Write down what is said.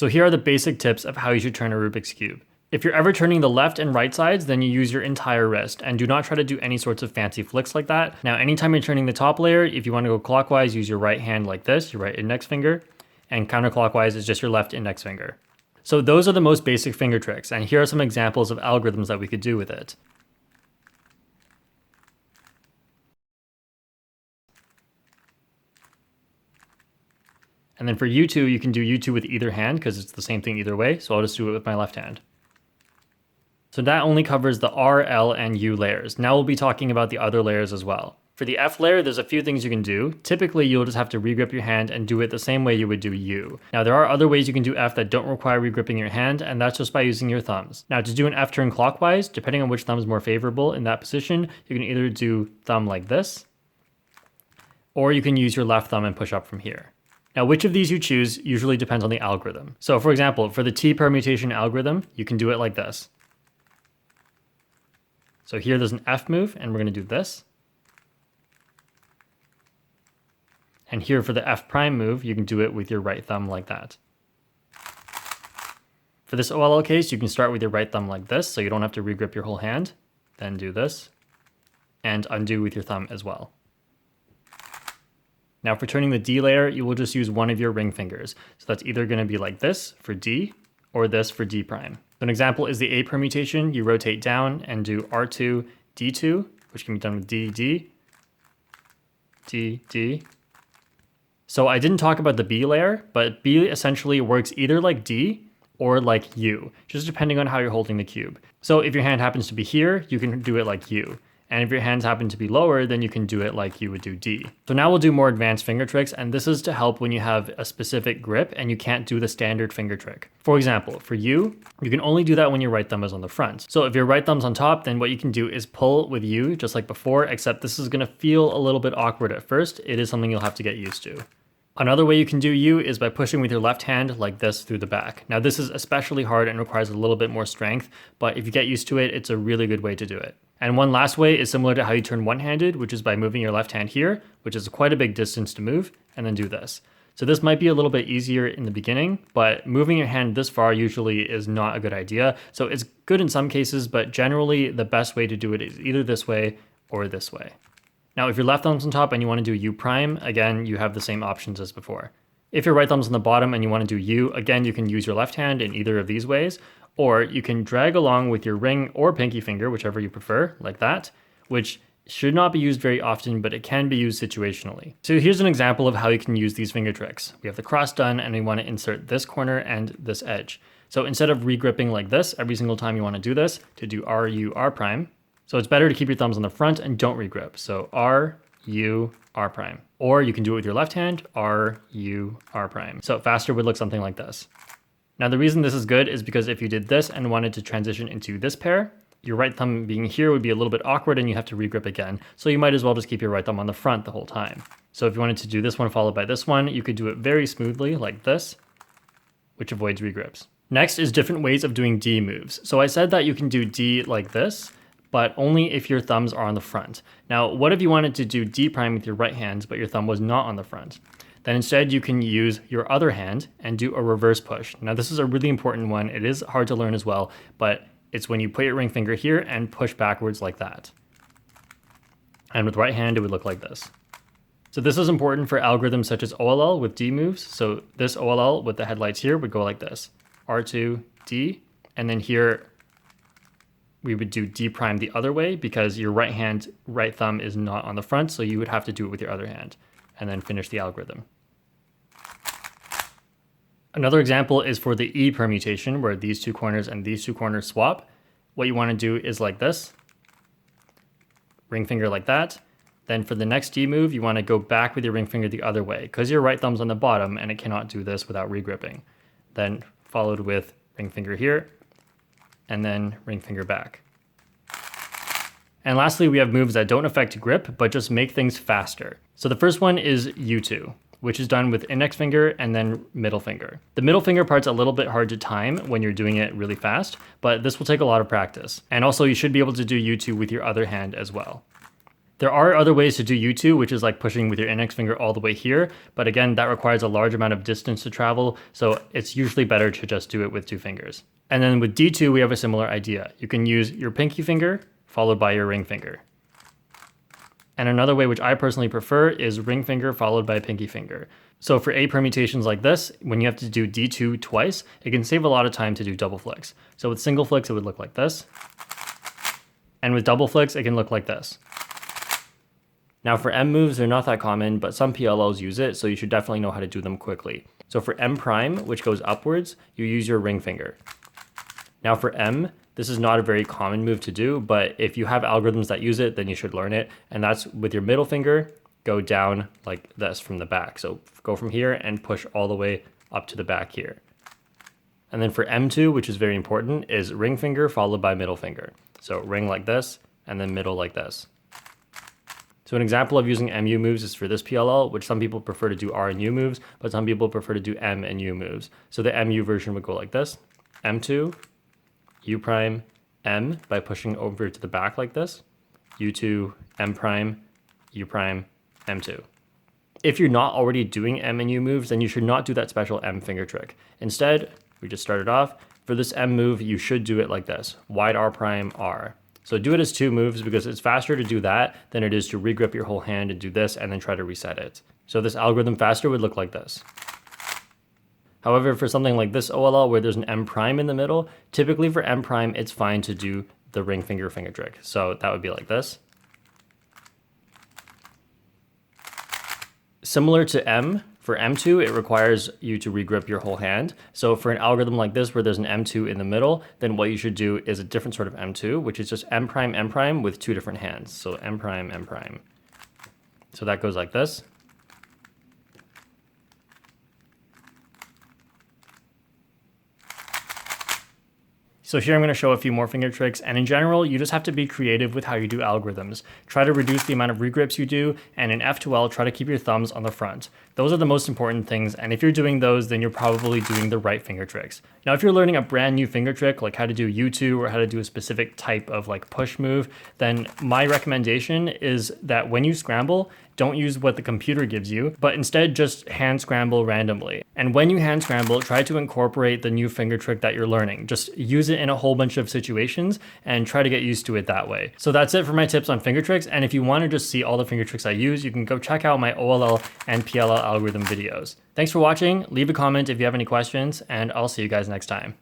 So here are the basic tips of how you should turn a Rubik's Cube. If you're ever turning the left and right sides, then you use your entire wrist, and do not try to do any sorts of fancy flicks like that. Now, anytime you're turning the top layer, if you want to go clockwise, use your right hand like this, your right index finger, and counterclockwise is just your left index finger. So those are the most basic finger tricks, and here are some examples of algorithms that we could do with it. And then for U2, you can do U2 with either hand because it's the same thing either way, so I'll just do it with my left hand. So that only covers the R, L, and U layers. Now we'll be talking about the other layers as well. For the F layer, there's a few things you can do. Typically, you'll just have to regrip your hand and do it the same way you would do U. Now, there are other ways you can do F that don't require regripping your hand, and that's just by using your thumbs. Now, to do an F turn clockwise, depending on which thumb is more favorable in that position, you can either do thumb like this, or you can use your left thumb and push up from here. Now, which of these you choose usually depends on the algorithm. So, for example, for the T permutation algorithm, you can do it like this. So here there's an F move, and we're going to do this. And here for the F prime move, you can do it with your right thumb like that. For this OLL case, you can start with your right thumb like this, so you don't have to regrip your whole hand. Then do this, and undo with your thumb as well. Now for turning the D layer, you will just use one of your ring fingers. So that's either going to be like this for D, or this for D prime. So an example is the A permutation. You rotate down and do R2, D2, which can be done with D, D, D, D. So I didn't talk about the B layer, but B essentially works either like D or like U, just depending on how you're holding the cube. So if your hand happens to be here, you can do it like U. And if your hands happen to be lower, then you can do it like you would do D. So now we'll do more advanced finger tricks, and this is to help when you have a specific grip and you can't do the standard finger trick. For example, for U, you can only do that when your right thumb is on the front. So if your right thumb's on top, then what you can do is pull with U just like before, except this is gonna feel a little bit awkward at first. It is something you'll have to get used to. Another way you can do U is by pushing with your left hand like this through the back. Now this is especially hard and requires a little bit more strength, but if you get used to it, it's a really good way to do it. And one last way is similar to how you turn one-handed, which is by moving your left hand here, which is quite a big distance to move, and then do this. So this might be a little bit easier in the beginning, but moving your hand this far usually is not a good idea. So it's good in some cases, but generally the best way to do it is either this way or this way. Now, if your left thumb's on top and you want to do U prime, again, you have the same options as before. If your right thumb's on the bottom and you want to do U, again, you can use your left hand in either of these ways, or you can drag along with your ring or pinky finger, whichever you prefer, like that, which should not be used very often, but it can be used situationally. So here's an example of how you can use these finger tricks. We have the cross done, and we want to insert this corner and this edge. So instead of regripping like this every single time you want to do this, to do R, U, R prime, so it's better to keep your thumbs on the front and don't regrip. So R, U, R prime. Or you can do it with your left hand, R, U, R prime. So faster would look something like this. Now the reason this is good is because if you did this and wanted to transition into this pair, your right thumb being here would be a little bit awkward and you have to regrip again. So you might as well just keep your right thumb on the front the whole time. So if you wanted to do this one followed by this one, you could do it very smoothly like this, which avoids regrips. Next is different ways of doing D moves. So I said that you can do D like this, but only if your thumbs are on the front. Now, what if you wanted to do D prime with your right hand, but your thumb was not on the front? Then instead you can use your other hand and do a reverse push. Now this is a really important one. It is hard to learn as well, but it's when you put your ring finger here and push backwards like that. And with right hand, it would look like this. So this is important for algorithms such as OLL with D moves. So this OLL with the headlights here would go like this. R2, D, and then here we would do D prime the other way because your right thumb is not on the front, so you would have to do it with your other hand and then finish the algorithm. Another example is for the E permutation where these two corners and these two corners swap. What you want to do is like this, ring finger like that. Then for the next D move, you want to go back with your ring finger the other way because your right thumb's on the bottom and it cannot do this without regripping. Then followed with ring finger here, and then ring finger back. And lastly, we have moves that don't affect grip, but just make things faster. So the first one is U2, which is done with index finger and then middle finger. The middle finger part's a little bit hard to time when you're doing it really fast, but this will take a lot of practice. And also you should be able to do U2 with your other hand as well. There are other ways to do U2, which is like pushing with your index finger all the way here, but again, that requires a large amount of distance to travel, so it's usually better to just do it with 2 fingers. And then with D2, we have a similar idea. You can use your pinky finger followed by your ring finger. And another way, which I personally prefer, is ring finger followed by pinky finger. So for A permutations like this, when you have to do D2 twice, it can save a lot of time to do double flicks. So with single flicks, it would look like this. And with double flicks, it can look like this. Now for M moves, they're not that common, but some PLLs use it, so you should definitely know how to do them quickly. So for M prime, which goes upwards, you use your ring finger. Now for M, this is not a very common move to do, but if you have algorithms that use it, then you should learn it. And that's with your middle finger, go down like this from the back. So go from here and push all the way up to the back here. And then for M2, which is very important, is ring finger followed by middle finger. So ring like this, and then middle like this. So an example of using MU moves is for this PLL, which some people prefer to do R and U moves, but some people prefer to do M and U moves. So the MU version would go like this: M2, U prime, M by pushing over to the back like this, U2, M prime, U prime, M2. If you're not already doing M and U moves, then you should not do that special M finger trick. Instead, we just started off, for this M move, you should do it like this: wide R prime, R. So do it as 2 moves because it's faster to do that than it is to regrip your whole hand and do this and then try to reset it. So this algorithm faster would look like this. However, for something like this OLL where there's an M prime in the middle, typically for M prime, it's fine to do the ring finger trick. So that would be like this. Similar to M, for M2, it requires you to regrip your whole hand. So for an algorithm like this where there's an M2 in the middle, then what you should do is a different sort of M2, which is just M prime with 2 different hands. So M prime, M prime. So that goes like this. So here I'm going to show a few more finger tricks, and in general, you just have to be creative with how you do algorithms. Try to reduce the amount of regrips you do, and in F2L, try to keep your thumbs on the front. Those are the most important things, and if you're doing those, then you're probably doing the right finger tricks. Now, if you're learning a brand new finger trick, like how to do U2 or how to do a specific type of like push move, then my recommendation is that when you scramble, don't use what the computer gives you, but instead just hand scramble randomly. And when you hand scramble, try to incorporate the new finger trick that you're learning. Just use it in a whole bunch of situations and try to get used to it that way. So that's it for my tips on finger tricks. And if you want to just see all the finger tricks I use, you can go check out my OLL and PLL algorithm videos. Thanks for watching. Leave a comment if you have any questions, and I'll see you guys next time.